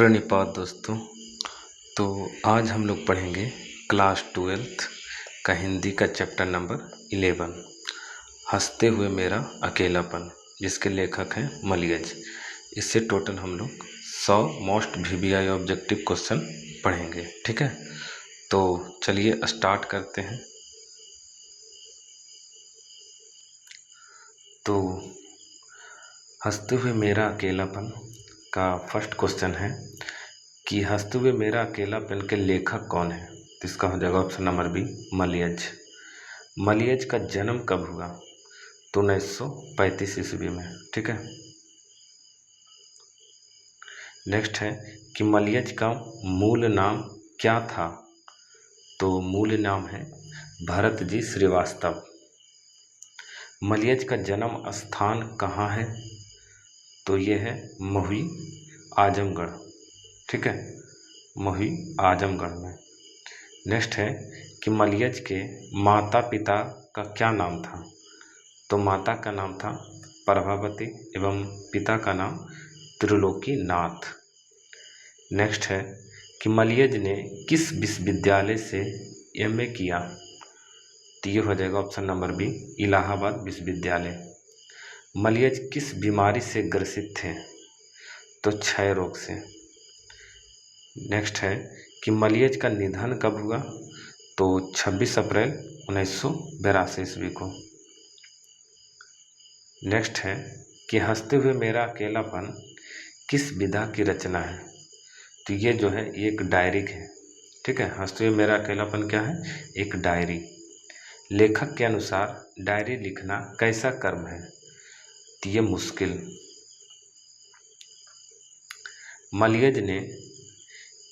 प्रणिपात दोस्तों। तो आज हम लोग पढ़ेंगे क्लास 12th का हिंदी का चैप्टर नंबर 11 हंसते हुए मेरा अकेलापन, जिसके लेखक हैं मलियज। इससे टोटल हम लोग 100 मोस्ट वीवीआई ऑब्जेक्टिव क्वेश्चन पढ़ेंगे, ठीक है। तो चलिए स्टार्ट करते हैं। तो हंसते हुए मेरा अकेलापन का फर्स्ट क्वेश्चन है कि हंसते हुए मेरा अकेलापन के लेखक कौन है। तो इसका हो जाएगा option number B, Malayaj. Malayaj का जन्म कब हुआ? तो 1935 ईस्वी में, ठीक है। नेक्स्ट है कि मलियज का मूल नाम क्या था? तो मूल नाम है भरत जी श्रीवास्तव। मलियज का जन्म स्थान कहाँ है? तो ये है महुई आजमगढ़, ठीक है, महुई आजमगढ़ में। नेक्स्ट है कि मलियज के माता पिता का क्या नाम था? तो माता का नाम था प्रभावती एवं पिता का नाम त्रिलोकीनाथ। नेक्स्ट है कि मलियज ने किस विश्वविद्यालय से एमए किया? तो ये हो जाएगा ऑप्शन नंबर बी, इलाहाबाद विश्वविद्यालय। मलियज किस बीमारी से ग्रसित थे? तो क्षय रोग से। नेक्स्ट है कि मलियज का निधन कब हुआ? तो 26 अप्रैल 1982 ईस्वी को। नेक्स्ट है कि हंसते हुए मेरा अकेलापन किस विधा की रचना है? तो ये जो है एक डायरी है, ठीक है। हंसते हुए मेरा अकेलापन क्या है? एक डायरी। लेखक के अनुसार डायरी लिखना कैसा कर्म है? तो ये मुश्किल। मलियज ने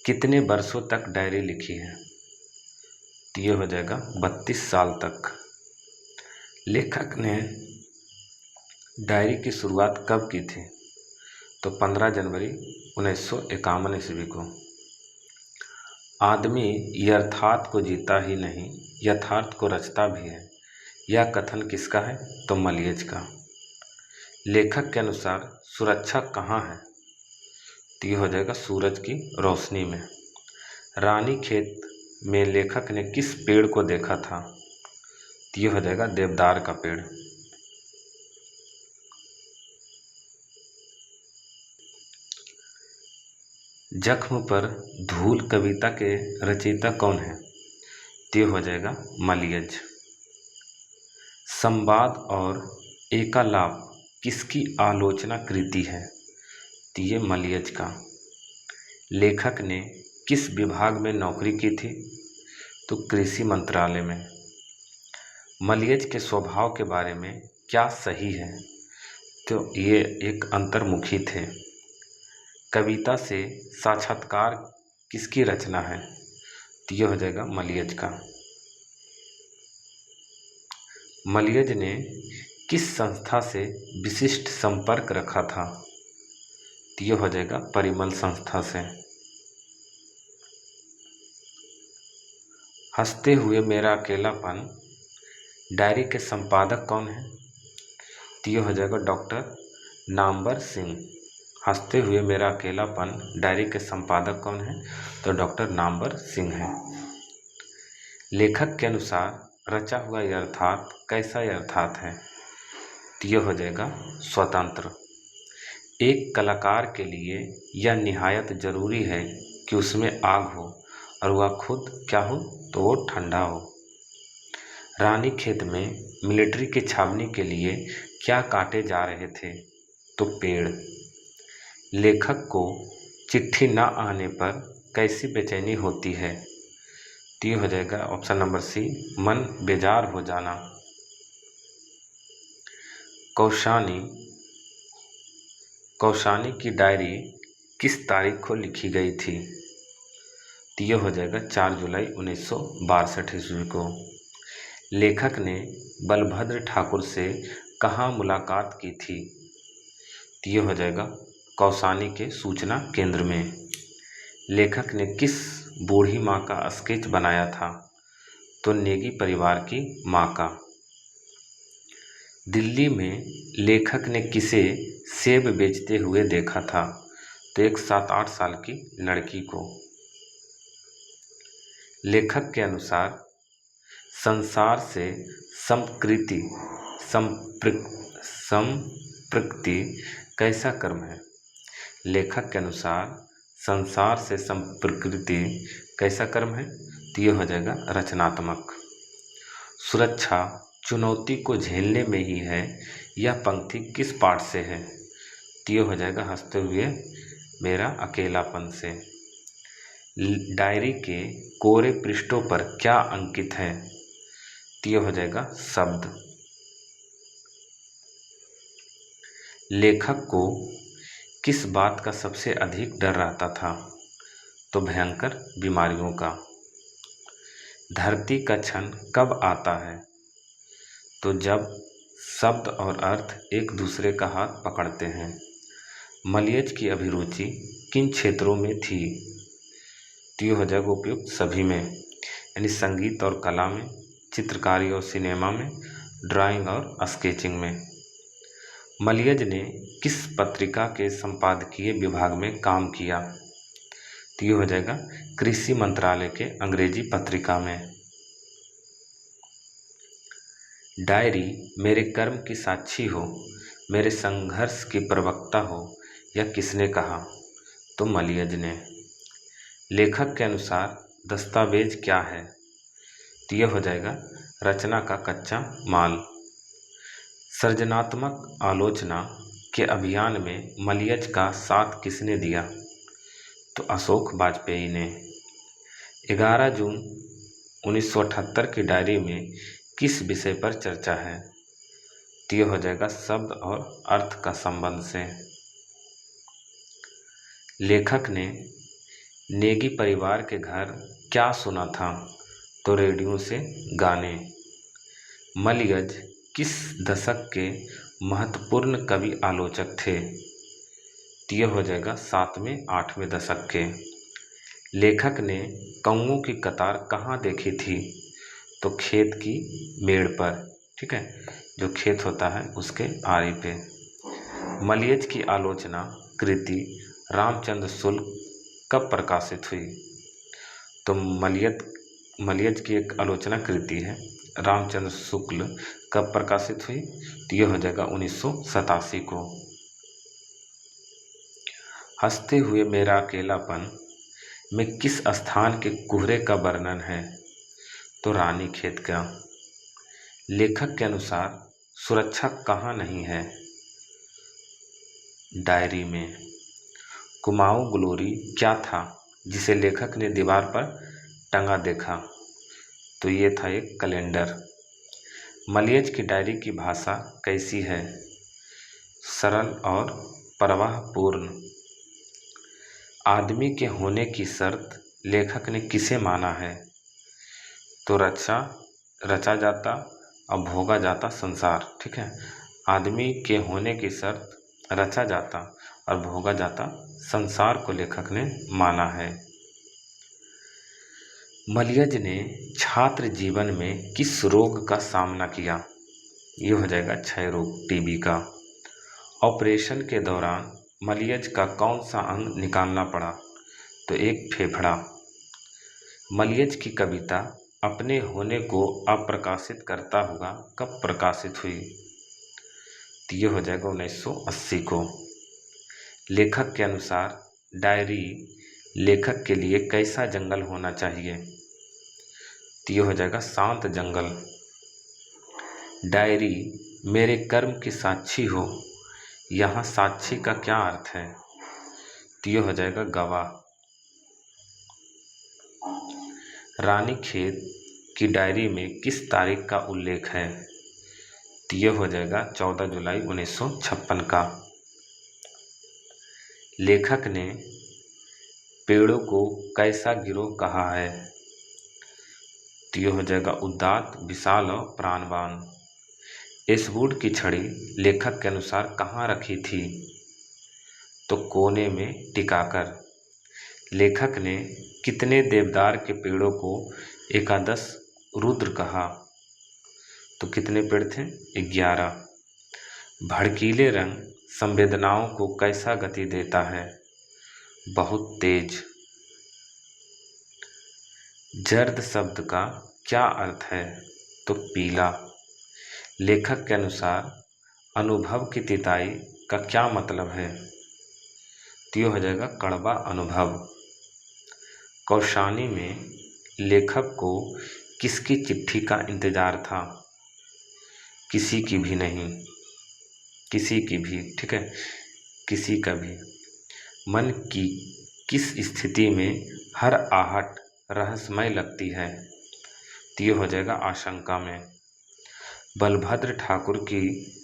कितने वर्षों तक डायरी लिखी है? तो ये हो जाएगा 32 साल तक। लेखक ने डायरी की शुरुआत कब की थी? तो 15 जनवरी 1951 ईस्वी को। आदमी यथार्थ को जीता ही नहीं, यथार्थ को रचता भी है। यह कथन किसका है? तो मलियज का। लेखक के अनुसार सुरक्षा कहाँ है? तो ये हो जाएगा सूरज की रोशनी में। रानीखेत में लेखक ने किस पेड़ को देखा था? तो ये हो जाएगा देवदार का पेड़। जख्म पर धूल कविता के रचयिता कौन है? तो ये हो जाएगा मलियज। संवाद और एकालाप किसकी आलोचना कृति है? तो ये मलियज का। लेखक ने किस विभाग में नौकरी की थी? तो कृषि मंत्रालय में। मलियज के स्वभाव के बारे में क्या सही है? तो ये एक अंतर्मुखी थे। कविता से साक्षात्कार किसकी रचना है? तो ये हो जाएगा मलियज का। मलियज ने किस संस्था से विशिष्ट संपर्क रखा था? तो ये हो जाएगा परिमल संस्था से। हंसते हुए मेरा अकेलापन डायरी के संपादक कौन है? तो ये हो जाएगा डॉक्टर नामवर सिंह। हंसते हुए मेरा अकेलापन डायरी के संपादक कौन है? तो डॉक्टर नामवर सिंह है। लेखक के अनुसार रचा हुआ यथार्थ कैसा यथार्थ है? तो ये हो जाएगा स्वतंत्र। एक कलाकार के लिए यह निहायत जरूरी है कि उसमें आग हो और वह खुद क्या हो? तो वो ठंडा हो। रानीखेत में मिलिट्री की छावनी के लिए क्या काटे जा रहे थे? तो पेड़। लेखक को चिट्ठी न आने पर कैसी बेचैनी होती है? तो ये हो जाएगा ऑप्शन नंबर सी, मन बेजार हो जाना। कौशानी की डायरी किस तारीख को लिखी गई थी? तो ये हो जाएगा 4 जुलाई 1962 ईस्वी को। लेखक ने बलभद्र ठाकुर से कहाँ मुलाकात की थी? तो ये हो जाएगा कौसानी के सूचना केंद्र में। लेखक ने किस बूढ़ी माँ का स्केच बनाया था? तो नेगी परिवार की माँ का। दिल्ली में लेखक ने किसे सेब बेचते हुए देखा था? तो एक 7-8 साल की लड़की को। लेखक के अनुसार संसार से संप्रकृति संप्रकृति कैसा कर्म है। लेखक के अनुसार संसार से संप्रकृति कैसा कर्म है, तो ये हो जाएगा रचनात्मक। सुरक्षा चुनौती को झेलने में ही है। यह पंक्ति किस पाठ से है, तो ये हो जाएगा हंसते हुए मेरा अकेलापन से। डायरी के कोरे पृष्ठों पर क्या अंकित है, तो ये हो जाएगा शब्द। लेखक को किस बात का सबसे अधिक डर रहता था, तो भयंकर बीमारियों का। धरती का क्षण कब आता है, तो जब शब्द और अर्थ एक दूसरे का हाथ पकड़ते हैं। मलियज की अभिरुचि किन क्षेत्रों में थी, तो ये हो जाएगा उपयुक्त सभी में, यानी संगीत और कला में, चित्रकारी और सिनेमा में, ड्राइंग और स्केचिंग में। मलियज ने किस पत्रिका के संपादकीय विभाग में काम किया, तो ये हो जाएगा कृषि मंत्रालय के अंग्रेजी पत्रिका में। डायरी मेरे कर्म की साक्षी हो, मेरे संघर्ष की प्रवक्ता हो, यह किसने कहा, तो मलियज ने। लेखक के अनुसार दस्तावेज क्या है, तो यह हो जाएगा रचना का कच्चा माल। सृजनात्मक आलोचना के अभियान में मलियज का साथ किसने दिया, तो अशोक वाजपेयी ने। 11 जून 1978 की डायरी में किस विषय पर चर्चा है, तो यह हो जाएगा शब्द और अर्थ का संबंध से। लेखक ने नेगी परिवार के घर क्या सुना था, तो रेडियो से गाने। मलियज किस दशक के महत्वपूर्ण कवि आलोचक थे, तो यह हो जाएगा 7वें-8वें दशक के। लेखक ने कौओं की कतार कहाँ देखी थी, तो खेत की मेड़ पर, ठीक है, जो खेत होता है उसके आरी पे। मलियज की आलोचना कृति रामचंद्र शुक्ल कब प्रकाशित हुई, तो मलियज की एक आलोचना कृति है रामचंद्र शुक्ल कब प्रकाशित हुई, तो यह हो जाएगा 1987 को। हंसते हुए मेरा अकेलापन में किस स्थान के कोहरे का वर्णन है, तो रानीखेत का। लेखक के अनुसार सुरक्षा कहाँ नहीं है, डायरी में। कुमाऊं ग्लोरी क्या था जिसे लेखक ने दीवार पर टंगा देखा, तो ये था एक कैलेंडर। मलियज की डायरी की भाषा कैसी है, सरल और प्रवाहपूर्ण। आदमी के होने की शर्त लेखक ने किसे माना है, तो रचा जाता और भोगा जाता संसार, ठीक है। आदमी के होने की शर्त रचा जाता और भोगा जाता संसार को लेखक ने माना है। मलियज ने छात्र जीवन में किस रोग का सामना किया, ये हो जाएगा क्षय रोग, टीबी का। ऑपरेशन के दौरान मलियज का कौन सा अंग निकालना पड़ा, तो एक फेफड़ा। मलियज की कविता अपने होने को अप्रकाशित करता हुआ कब प्रकाशित हुई, तो ये हो जाएगा 1980 को। लेखक के अनुसार डायरी लेखक के लिए कैसा जंगल होना चाहिए, तो ये हो जाएगा शांत जंगल। डायरी मेरे कर्म की साक्षी हो, यहाँ साक्षी का क्या अर्थ है, तो ये हो जाएगा गवाह। रानीखेत की डायरी में किस तारीख का उल्लेख है, तो ये हो जाएगा 14 जुलाई 1956 का। लेखक ने पेड़ों को कैसा गिरोह कहा है, तो ये हो जाएगा उदात्त, विशाल और प्राणवान। एशवुड की छड़ी लेखक के अनुसार कहाँ रखी थी, तो कोने में टिकाकर। लेखक ने कितने देवदार के पेड़ों को एकादश रुद्र कहा, तो कितने पेड़ थे, 11। भड़कीले रंग संवेदनाओं को कैसा गति देता है, बहुत तेज। जर्द शब्द का क्या अर्थ है? तो पीला। लेखक के अनुसार अनुभव की तिताई का क्या मतलब है? तो ये हो जाएगा कड़वा अनुभव। कौशानी में लेखक को किसकी चिट्ठी का इंतजार था? किसी की भी नहीं, किसी की भी, ठीक है, किसी का भी। मन की किस स्थिति में हर आहट रहस्यमय लगती है? तो ये हो जाएगा आशंका में। बलभद्र ठाकुर की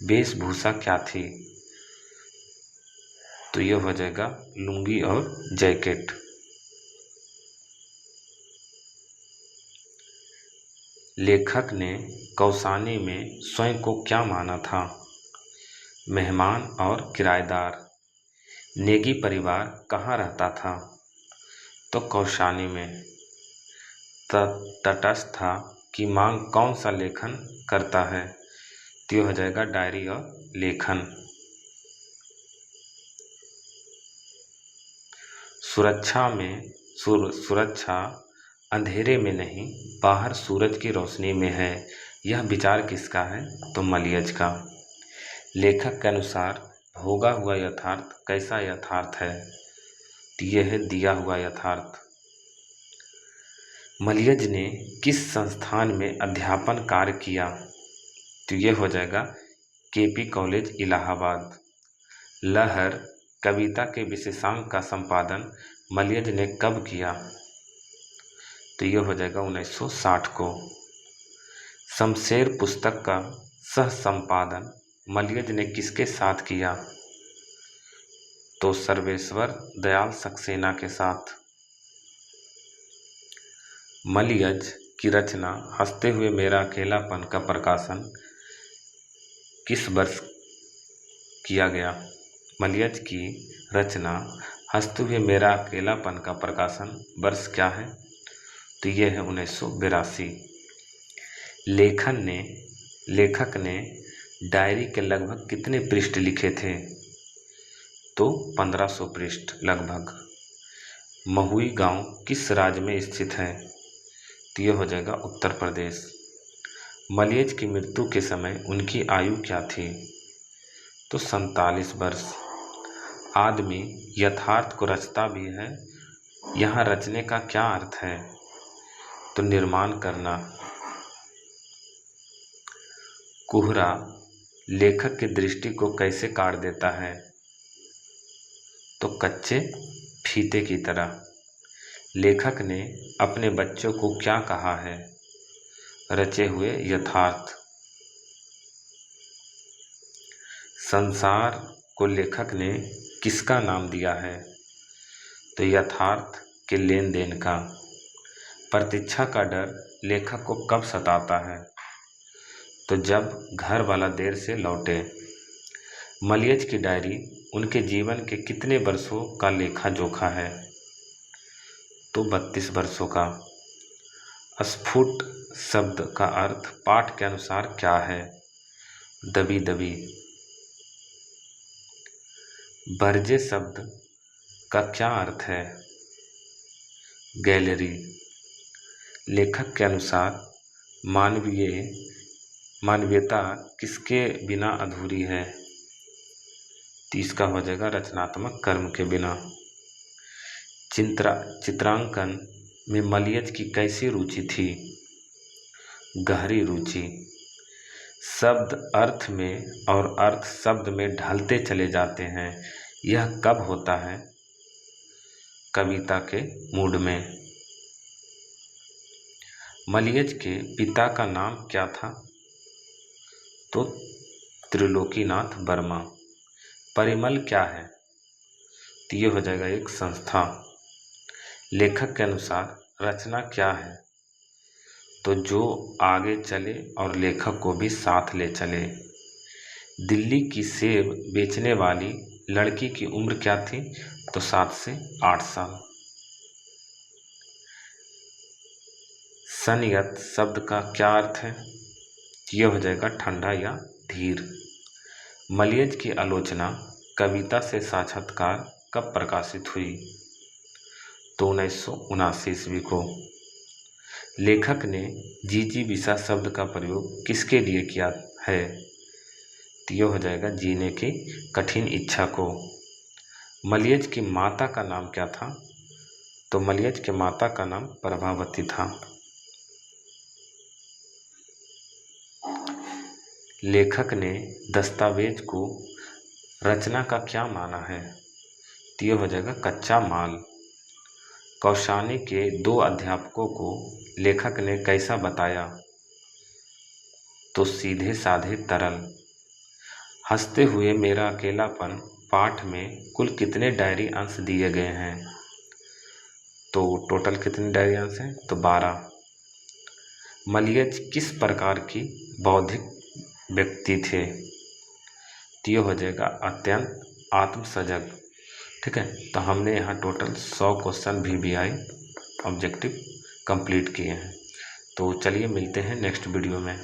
वेशभूषा क्या थी? तो ये हो जाएगा लुंगी और जैकेट। लेखक ने कौसानी में स्वयं को क्या माना था? मेहमान और किराएदार। नेगी परिवार कहाँ रहता था? तो कौशानी में। तटस्था की मांग कौन सा लेखन करता है? तो ये हो जाएगा डायरी और लेखन। सुरक्षा अंधेरे में नहीं, बाहर सूरज की रोशनी में है। यह विचार किसका है? तो मलियज का। लेखक के अनुसार भोगा हुआ यथार्थ कैसा यथार्थ है? तो यह है दिया हुआ यथार्थ। मलियज ने किस संस्थान में अध्यापन कार्य किया? तो ये हो जाएगा केपी कॉलेज इलाहाबाद। लहर कविता के विशेषांक का संपादन मलियज ने कब किया? तो ये हो जाएगा 1960 को। शमशेर पुस्तक का सह संपादन मलियज ने किसके साथ किया? तो सर्वेश्वर दयाल सक्सेना के साथ। मलियज की रचना हंसते हुए मेरा अकेलापन का प्रकाशन किस वर्ष किया गया? मलियज की रचना हंसते हुए मेरा अकेलापन का प्रकाशन वर्ष क्या है? तो यह है 1982। लेखक ने डायरी के लगभग कितने पृष्ठ लिखे थे? तो 1500 पृष्ठ लगभग। महुई गांव किस राज्य में स्थित है? तो यह हो जाएगा उत्तर प्रदेश। मलियज की मृत्यु के समय उनकी आयु क्या थी? तो 47 वर्ष। आदमी यथार्थ को रचता भी है, यहाँ रचने का क्या अर्थ है? तो निर्माण करना। कोहरा लेखक की दृष्टि को कैसे काट देता है? तो कच्चे फीते की तरह। लेखक ने अपने बच्चों को क्या कहा है? रचे हुए यथार्थ। संसार को लेखक ने किसका नाम दिया है? तो यथार्थ के लेन देन का। प्रतीक्षा का डर लेखक को कब सताता है? तो जब घर वाला देर से लौटे। मलियज की डायरी उनके जीवन के कितने वर्षों का लेखा जोखा है? तो 32 वर्षों का। स्फुट शब्द का अर्थ पाठ के अनुसार क्या है? दबी दबी। बरजे शब्द का क्या अर्थ है? गैलरी। लेखक के अनुसार मानवीयता किसके बिना अधूरी है? तो इसका हो जाएगा रचनात्मक कर्म के बिना। चित्रांकन में मलियज की कैसी रुचि थी? गहरी रुचि। शब्द अर्थ में और अर्थ शब्द में ढलते चले जाते हैं, यह कब होता है? कविता के मूड में। मलियज के पिता का नाम क्या था? तो त्रिलोकीनाथ वर्मा। परिमल क्या है? तो ये हो जाएगा एक संस्था। लेखक के अनुसार रचना क्या है? तो जो आगे चले और लेखक को भी साथ ले चले। दिल्ली की सेब बेचने वाली लड़की की उम्र क्या थी? तो 7 से 8 साल। संयत शब्द का क्या अर्थ है? यह हो जाएगा ठंडा या धीर। मलियज की आलोचना कविता से साक्षात्कार कब प्रकाशित हुई? तो 1979 ईस्वी को। लेखक ने जिजीविषा शब्द का प्रयोग किसके लिए किया है? तो ये हो जाएगा जीने की कठिन इच्छा को। मलयज की माता का नाम क्या था? तो मलयज के माता का नाम प्रभावती था। लेखक ने दस्तावेज को रचना का क्या माना है? तो ये हो जाएगा कच्चा माल। कौशानी के 2 अध्यापकों को लेखक ने कैसा बताया? तो सीधे साधे तरल। हंसते हुए मेरा अकेलापन पाठ में कुल कितने डायरी अंश दिए गए हैं? तो टोटल कितने डायरी अंश हैं? तो 12। मलयज किस प्रकार की बौद्धिक व्यक्ति थे? तो ये हो जाएगा अत्यंत आत्मसजग। ठीक है, तो हमने यहाँ total 100 question VBI objective complete किए हैं। तो चलिए मिलते हैं नेक्स्ट वीडियो में।